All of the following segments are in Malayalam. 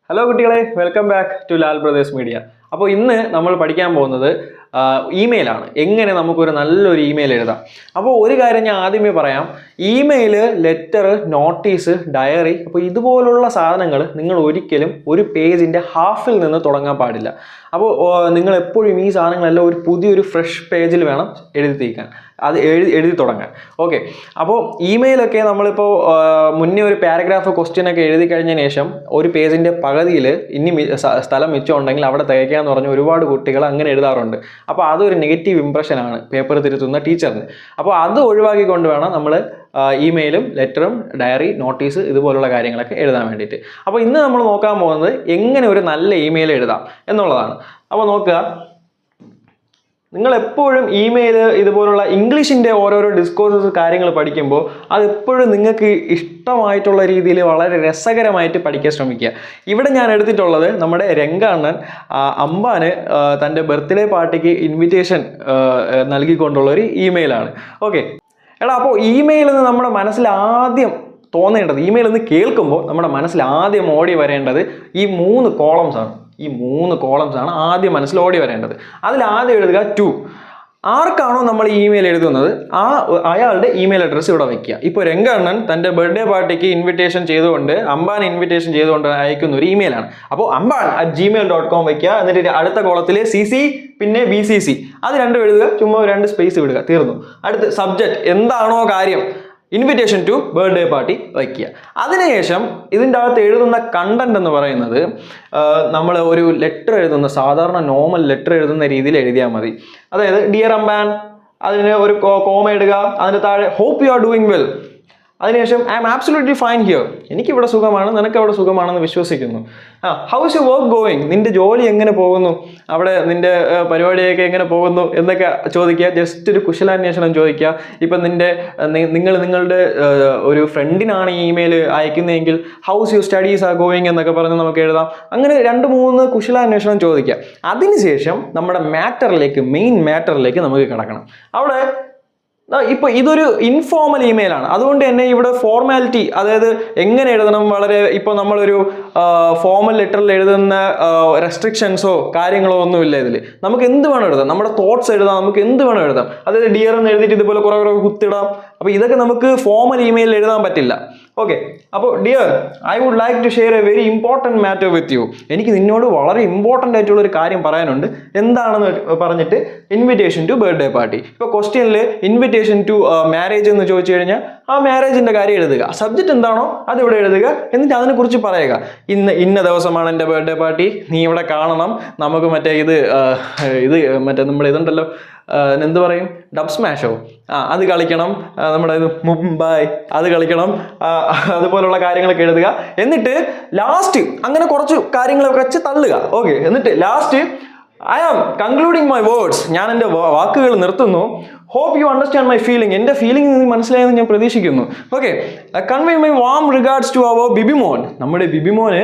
ഹലോ കുട്ടികളെ, welcome back to Lal brothers media. അപ്പോൾ ഇന്ന് നമ്മൾ പഠിക്കാൻ പോകുന്നത് ഇമെയിലാണ്. എങ്ങനെ നമുക്കൊരു നല്ലൊരു ഇമെയിൽ എഴുതാം. അപ്പോൾ ഒരു കാര്യം ഞാൻ ആദ്യമേ പറയാം. ഇമെയിൽ, ലെറ്റർ, നോട്ടീസ്, ഡയറി, അപ്പോൾ ഇതുപോലുള്ള സാധനങ്ങൾ നിങ്ങൾ ഒരിക്കലും ഒരു പേജിൻ്റെ ഹാഫിൽ നിന്ന് തുടങ്ങാൻ പാടില്ല. അപ്പോൾ നിങ്ങൾ എപ്പോഴും ഈ സാധനങ്ങളെല്ലാം ഒരു പുതിയൊരു ഫ്രഷ് പേജിൽ വേണം എഴുതി തീർക്കാൻ, അത് എഴുതി തുടങ്ങാൻ. ഓക്കെ, അപ്പോൾ ഇമെയിലൊക്കെ നമ്മളിപ്പോൾ മുന്നേ ഒരു പാരഗ്രാഫ് ക്വസ്റ്റ്യനൊക്കെ എഴുതി കഴിഞ്ഞതിന് ശേഷം ഒരു പേജിൻ്റെ പകുതിയിൽ ഇനി സ്ഥലം മിച്ചമുണ്ടെങ്കിൽ അവിടെ തികയ്ക്കാന്ന് പറഞ്ഞ് ഒരുപാട് കുട്ടികൾ അങ്ങനെ എഴുതാറുണ്ട്. അപ്പോൾ അതൊരു നെഗറ്റീവ് ഇംപ്രഷനാണ് പേപ്പർ തിരുത്തുന്ന ടീച്ചറിന്. അപ്പോൾ അത് ഒഴിവാക്കിക്കൊണ്ട് വേണം നമ്മൾ ഇമെയിലും, ലെറ്ററും, ഡയറി, നോട്ടീസ് ഇതുപോലുള്ള കാര്യങ്ങളൊക്കെ എഴുതാൻ വേണ്ടിയിട്ട്. അപ്പോൾ ഇന്ന് നമ്മൾ നോക്കാൻ പോകുന്നത് എങ്ങനെ ഒരു നല്ല ഇമെയിൽ എഴുതാം എന്നുള്ളതാണ്. അപ്പോൾ നോക്കുക, നിങ്ങൾ എപ്പോഴും ഇമെയിൽ ഇതുപോലുള്ള ഇംഗ്ലീഷിൻ്റെ ഓരോരോ ഡിസ്കോഴ്സസ് കാര്യങ്ങൾ പഠിക്കുമ്പോൾ അതെപ്പോഴും നിങ്ങൾക്ക് ഇഷ്ടമായിട്ടുള്ള രീതിയിൽ വളരെ രസകരമായിട്ട് പഠിക്കാൻ ശ്രമിക്കുക. ഇവിടെ ഞാൻ എടുത്തിട്ടുള്ളത് നമ്മുടെ രംഗാണ്ണൻ അമ്പാന് തൻ്റെ ബർത്ത്ഡേ പാർട്ടിക്ക് ഇൻവിറ്റേഷൻ നൽകിക്കൊണ്ടുള്ളൊരു ഇമെയിലാണ്. ഓക്കെ എടാ, അപ്പോൾ ഇമെയിൽ എന്ന് നമ്മുടെ മനസ്സിൽ ആദ്യം തോന്നേണ്ടത്, ഇമെയിൽ എന്ന് കേൾക്കുമ്പോൾ നമ്മുടെ മനസ്സിൽ ആദ്യം ഓടി വരേണ്ടത് ഈ 3 കോളംസാണ്. ഈ 3 കോളംസാണ് ആദ്യം മനസ്സിൽ ഓടി വരേണ്ടത്. അതിൽ ആദ്യം എഴുതുക ടു. ആർക്കാണോ നമ്മൾ ഇമെയിൽ എഴുതുന്നത് അയാളുടെ ഇമെയിൽ അഡ്രസ്സ് ഇവിടെ വയ്ക്കുക. ഇപ്പോൾ രംഗണ്ണൻ തൻ്റെ ബർത്ത്ഡേ പാർട്ടിക്ക് ഇൻവിറ്റേഷൻ ചെയ്തുകൊണ്ട്, അമ്പാൻ ഇൻവിറ്റേഷൻ ചെയ്തുകൊണ്ട് അയക്കുന്ന ഒരു ഇമെയിലാണ്. അപ്പോൾ amban@gmail.com വയ്ക്കുക. എന്നിട്ട് അടുത്ത കോളത്തിൽ CC പിന്നെ BCC അത് രണ്ടും എഴുതുക. ചുമ്മാ 2 സ്പേസ് വിടുക, തീർന്നു. അടുത്ത് സബ്ജക്റ്റ് എന്താണോ കാര്യം, ഇൻവിറ്റേഷൻ ടു ബർത്ത്ഡേ പാർട്ടി വയ്ക്കുക. അതിനുശേഷം ഇതിൻ്റെ അകത്ത് എഴുതുന്ന കണ്ടന്റ് എന്ന് പറയുന്നത് നമ്മൾ ഒരു ലെറ്റർ എഴുതുന്ന, സാധാരണ നോർമൽ ലെറ്റർ എഴുതുന്ന രീതിയിൽ എഴുതിയാൽ മതി. അതായത് ഡിയർ അമ്പാൻ, അതിന് ഒരു കോമ ഇടുക. അതിന് താഴെ hope you are doing well. അതിനുശേഷം I am absolutely fine here, എനിക്കിവിടെ സുഖമാണ്, നിനക്ക് അവിടെ സുഖമാണെന്ന് വിശ്വസിക്കുന്നു. How is your work going, നിന്റെ ജോലി എങ്ങനെ പോകുന്നു, അവിടെ നിന്റെ പരിപാടിയൊക്കെ എങ്ങനെ പോകുന്നു എന്നൊക്കെ ചോദിക്കുക. ജസ്റ്റ് ഒരു കുശലാന്വേഷണം ചോദിക്കുക. ഇപ്പം നിങ്ങളുടെ ഒരു ഫ്രണ്ടിനാണ് ഈ ഇമെയിൽ അയക്കുന്നതെങ്കിൽ how's you studies are going എന്നൊക്കെ പറഞ്ഞ് നമുക്ക് എഴുതാം. അങ്ങനെ 2-3 കുശലാന്വേഷണം ചോദിക്കുക. അതിനുശേഷം നമ്മുടെ മെയിൻ മാറ്ററിലേക്ക് നമുക്ക് കിടക്കണം. അവിടെ ഇപ്പോൾ ഇതൊരു ഇൻഫോർമൽ ഇമെയിലാണ്, അതുകൊണ്ട് തന്നെ ഇവിടെ ഫോർമാലിറ്റി, അതായത് എങ്ങനെ എഴുതണം, വളരെ ഇപ്പോൾ നമ്മളൊരു ഫോർമൽ ലെറ്ററിൽ എഴുതുന്ന റെസ്ട്രിക്ഷൻസോ കാര്യങ്ങളോ ഒന്നുമില്ല. ഇതിൽ നമുക്ക് എന്ത് വേണം എഴുതാം, നമ്മുടെ തോട്ട്സ് എഴുതാം, നമുക്ക് എന്ത് വേണം എഴുതാം. അതായത് ഡിയർ എന്ന് എഴുതിയിട്ട് ഇതുപോലെ കുറേ കുത്തിടാം. അപ്പോൾ ഇതൊക്കെ നമുക്ക് ഫോർമൽ ഇമെയിലിൽ എഴുതാൻ പറ്റില്ല. ഓക്കെ, അപ്പോൾ dear, I would like to share a very important matter with you. എനിക്ക് നിന്നോട് വളരെ ഇമ്പോർട്ടൻ്റ് ആയിട്ടുള്ള ഒരു കാര്യം പറയാനുണ്ട്. എന്താണെന്ന് പറഞ്ഞിട്ട് ഇൻവിറ്റേഷൻ ടു ബർത്ത്ഡേ പാർട്ടി. ഇപ്പോൾ ക്വസ്റ്റ്യനിൽ ഇൻവിറ്റേഷൻ ടു മാരേജ് എന്ന് ചോദിച്ചു കഴിഞ്ഞാൽ ആ മാരേജിൻ്റെ കാര്യം എഴുതുക. സബ്ജക്റ്റ് എന്താണോ അത് ഇവിടെ എഴുതുക. എന്നിട്ട് അതിനെക്കുറിച്ച് പറയുക. ഇന്ന ദിവസമാണ് എൻ്റെ ബർത്ത്ഡേ പാർട്ടി, നീ ഇവിടെ കാണണം. നമുക്ക് മറ്റേ നമ്മുടെ ഇതുണ്ടല്ലോ, എന്ത് പറയും, ഡബ് സ്മാഷോ, അത് കളിക്കണം. നമ്മുടെ മുംബൈ അത് കളിക്കണം. അതുപോലുള്ള കാര്യങ്ങളൊക്കെ എഴുതുക. എന്നിട്ട് ലാസ്റ്റ് അങ്ങനെ കുറച്ച് കാര്യങ്ങളൊക്കെ വെച്ച് തള്ളുക. ഓക്കെ, എന്നിട്ട് last I am concluding my words, ഞാൻ എൻ്റെ വാക്കുകൾ നിർത്തുന്നു. Hope you understand my feeling, എൻ്റെ ഫീലിംഗ് നീ മനസ്സിലായെന്ന് ഞാൻ പ്രതീക്ഷിക്കുന്നു. Okay, convey my warm regards to our Bibimon. നമ്മുടെ ബിബിമോന്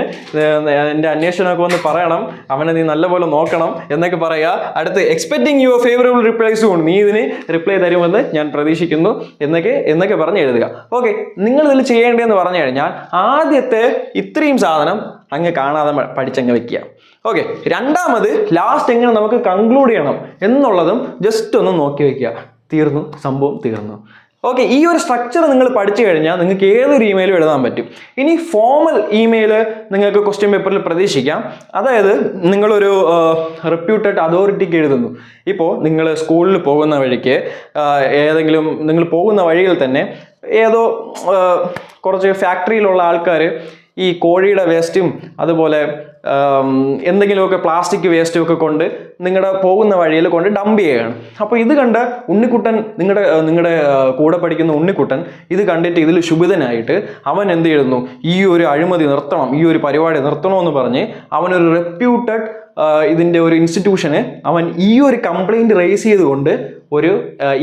എൻ്റെ അന്വേഷണമൊക്കെ ഒന്ന് പറയണം, അവനെ നീ നല്ലപോലെ നോക്കണം എന്നൊക്കെ പറയുക. അടുത്ത് expecting your favourable reply soon, നീ ഇതിന് റിപ്ലൈ തരുമെന്ന് ഞാൻ പ്രതീക്ഷിക്കുന്നു എന്നൊക്കെ പറഞ്ഞ് എഴുതുക. ഓക്കെ, നിങ്ങൾ ഇതിൽ ചെയ്യേണ്ടതെന്ന് പറഞ്ഞു കഴിഞ്ഞാൽ ആദ്യത്തെ ഇത്രയും സാധനം അങ്ങ് കാണാതെ പഠിച്ചങ്ങ് വെക്കുക. ഓക്കെ, രണ്ടാമത് ലാസ്റ്റ് എങ്ങനെ നമുക്ക് കൺക്ലൂഡ് ചെയ്യണം എന്നുള്ളതും ജസ്റ്റ് ഒന്ന് നോക്കി വയ്ക്കുക. തീർന്നു, സംഭവം തീർന്നു. ഓക്കെ, ഈ ഒരു സ്ട്രക്ചർ നിങ്ങൾ പഠിച്ചു കഴിഞ്ഞാൽ നിങ്ങൾക്ക് ഏതൊരു ഇമെയിലും എഴുതാൻ പറ്റും. ഇനി ഫോർമൽ ഇമെയിൽ നിങ്ങൾക്ക് ക്വസ്റ്റ്യൻ പേപ്പറിൽ പ്രതീക്ഷിക്കാം. അതായത് നിങ്ങളൊരു റെപ്യൂട്ടഡ് അതോറിറ്റിക്ക് എഴുതുന്നു. ഇപ്പോൾ നിങ്ങൾ സ്കൂളിൽ പോകുന്ന വഴിക്ക് ഏതെങ്കിലും നിങ്ങൾ പോകുന്ന വഴിയിൽ തന്നെ ഏതോ കുറച്ച് ഫാക്ടറിയിലുള്ള ആൾക്കാർ ഈ കോഴിയുടെ വേസ്റ്റും അതുപോലെ എന്തെങ്കിലുമൊക്കെ പ്ലാസ്റ്റിക് വേസ്റ്റും ഒക്കെ കൊണ്ട് നിങ്ങളുടെ പോകുന്ന വഴിയിൽ കൊണ്ട് ഡംപ് ചെയ്യുകയാണ്. അപ്പോൾ ഇത് കണ്ട ഉണ്ണിക്കുട്ടൻ, നിങ്ങളുടെ കൂടെ പഠിക്കുന്ന ഉണ്ണിക്കുട്ടൻ ഇത് കണ്ടിട്ട് ഇതിൽ ശുഭിതനായിട്ട് അവൻ എന്ത് ചെയ്യുന്നു, ഈ ഒരു അഴിമതി നിർത്തണം, ഈ ഒരു പരിപാടി നിർത്തണമെന്ന് പറഞ്ഞ് അവനൊരു റെപ്യൂട്ടഡ് ഇതിൻ്റെ ഒരു ഇൻസ്റ്റിറ്റ്യൂഷന് അവൻ ഈ ഒരു കംപ്ലൈൻറ്റ് റേസ് ചെയ്തുകൊണ്ട് ഒരു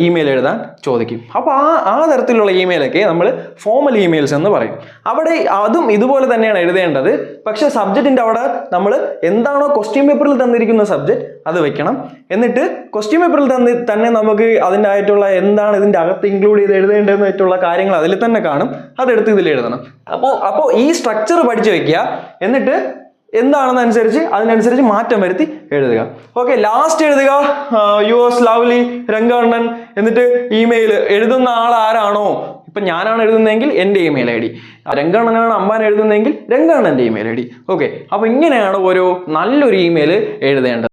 ഇമെയിൽ എഴുതാൻ ചോദിക്കും. അപ്പോൾ ആ തരത്തിലുള്ള ഇമെയിലൊക്കെ നമ്മൾ ഫോർമൽ ഇമെയിൽസ് എന്ന് പറയും. അവിടെ അതും ഇതുപോലെ തന്നെയാണ് എഴുതേണ്ടത്. പക്ഷേ സബ്ജക്റ്റിൻ്റെ അവിടെ നമ്മൾ എന്താണോ ക്വസ്റ്റ്യൻ പേപ്പറിൽ തന്നിരിക്കുന്ന സബ്ജക്റ്റ് അത് വെക്കണം. എന്നിട്ട് ക്വസ്റ്റ്യൻ പേപ്പറിൽ തന്നെ നമുക്ക് അതിൻ്റെ ആയിട്ടുള്ള എന്താണ് ഇതിൻ്റെ അകത്ത് ഇൻക്ലൂഡ് ചെയ്ത് എഴുതേണ്ടതെന്നായിട്ടുള്ള കാര്യങ്ങൾ അതിൽ തന്നെ കാണും. അതെടുത്ത് ഇതിൽ എഴുതണം. അപ്പോൾ ഈ സ്ട്രക്ചർ പഠിച്ചു വയ്ക്കുക. എന്നിട്ട് എന്താണെന്നനുസരിച്ച് അതിനനുസരിച്ച് മാറ്റം വരുത്തി എഴുതുക. ഓക്കെ, ലാസ്റ്റ് എഴുതുക യുവേഴ്സ് ലവ്ലി രംഗണ്ണൻ, എന്നിട്ട് ഇമെയിൽ. എഴുതുന്ന ആൾ ആരാണോ, ഇപ്പൊ ഞാനാണ് എഴുതുന്നതെങ്കിൽ എൻ്റെ ഇമെയിൽ ഐ ഡി, രംഗണ്ണനാണ് അമ്പാൻ എഴുതുന്നതെങ്കിൽ രംഗണ്ണൻ്റെ ഇമെയിൽ ഐ ഡി. ഓക്കെ, അപ്പൊ ഇങ്ങനെയാണ് ഒരു നല്ലൊരു ഇമെയിൽ എഴുതേണ്ടത്.